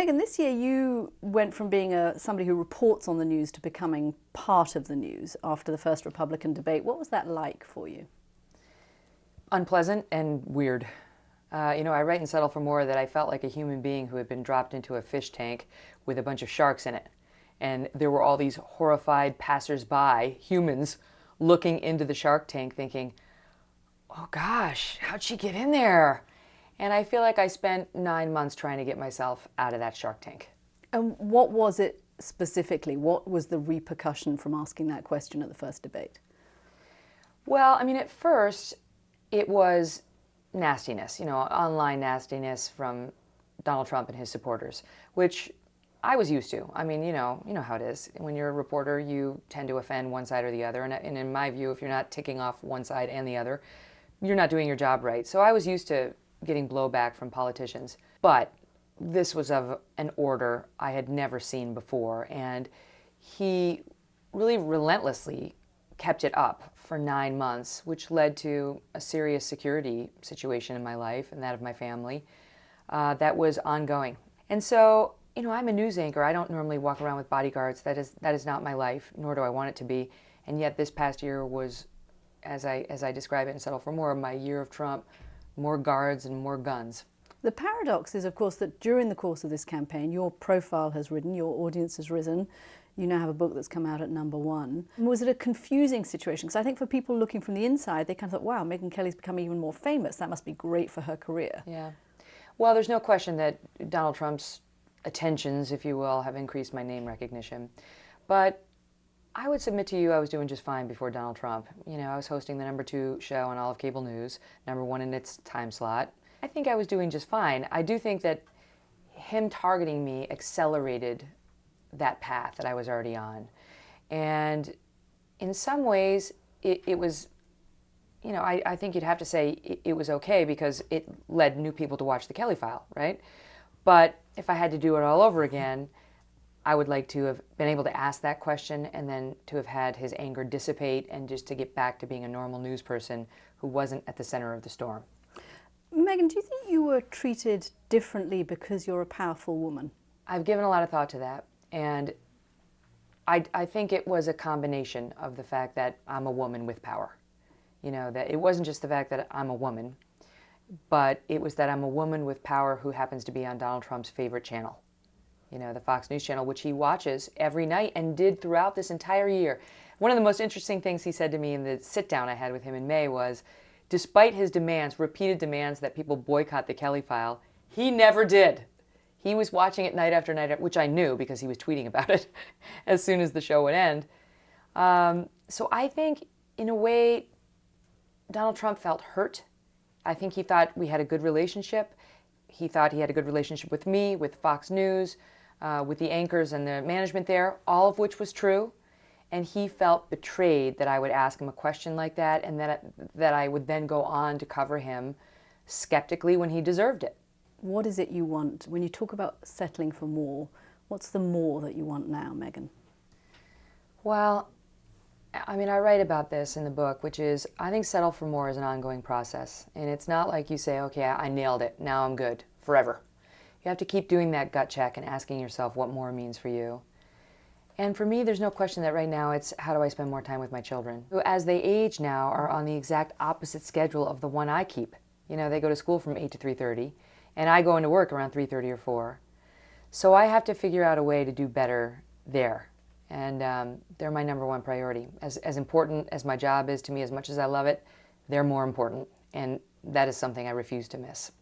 Megyn, this year you went from being somebody who reports on the news to becoming part of the news after the first Republican debate. What was that like for you? Unpleasant and weird. I write in Settle for More that I felt like a human being who had been dropped into a fish tank with a bunch of sharks in it. And there were all these horrified passers-by, humans, looking into the shark tank thinking, oh gosh, how'd she get in there? And I feel like I spent 9 months trying to get myself out of that shark tank. And what was it specifically? What was the repercussion from asking that question at the first debate? Well, at first it was nastiness, online nastiness from Donald Trump and his supporters, which I was used to. You know how it is. When you're a reporter, you tend to offend one side or the other. And in my view, if you're not ticking off one side and the other, you're not doing your job right. So I was used to getting blowback from politicians. But this was of an order I had never seen before. And he really relentlessly kept it up for 9 months, which led to a serious security situation in my life and that of my family that was ongoing. And so, I'm a news anchor. I don't normally walk around with bodyguards. That is not my life, nor do I want it to be. And yet this past year was, as I describe it in Settle for More, my year of Trump, more guards and more guns. The paradox is, of course, that during the course of this campaign, your profile has risen, your audience has risen. You now have a book that's come out at #1. Was it a confusing situation? Because I think for people looking from the inside, they kind of thought, wow, Megyn Kelly's becoming even more famous. That must be great for her career. Yeah. Well, there's no question that Donald Trump's attentions, if you will, have increased my name recognition. But I would submit to you I was doing just fine before Donald Trump. I was hosting the #2 show on all of cable news, #1 in its time slot. I think I was doing just fine. I do think that him targeting me accelerated that path that I was already on. And in some ways, it was, I think you'd have to say it was okay because it led new people to watch the Kelly File, right? But if I had to do it all over again, I would like to have been able to ask that question and then to have had his anger dissipate and just to get back to being a normal news person who wasn't at the center of the storm. Megyn, do you think you were treated differently because you're a powerful woman? I've given a lot of thought to that. And I think it was a combination of the fact that I'm a woman with power. That it wasn't just the fact that I'm a woman, but it was that I'm a woman with power who happens to be on Donald Trump's favorite channel. The Fox News channel, which he watches every night and did throughout this entire year. One of the most interesting things he said to me in the sit-down I had with him in May was, despite his demands, repeated demands that people boycott the Kelly File, he never did. He was watching it night after night, which I knew because he was tweeting about it as soon as the show would end. So I think, in a way, Donald Trump felt hurt. I think he thought we had a good relationship. He thought he had a good relationship with me, with Fox News, with the anchors and the management there, all of which was true. And he felt betrayed that I would ask him a question like that and that I would then go on to cover him skeptically when he deserved it. What is it you want? When you talk about settling for more, what's the more that you want now, Megyn? Well, I write about this in the book, which is, I think Settle for More is an ongoing process. And it's not like you say, okay, I nailed it, now I'm good, forever. You have to keep doing that gut check and asking yourself what more means for you. And for me, there's no question that right now it's how do I spend more time with my children, who as they age now are on the exact opposite schedule of the one I keep. They go to school from 8 to 3:30, and I go into work around 3:30 or 4. So I have to figure out a way to do better there. And they're my #1 priority. As important as my job is to me, as much as I love it, they're more important. And that is something I refuse to miss.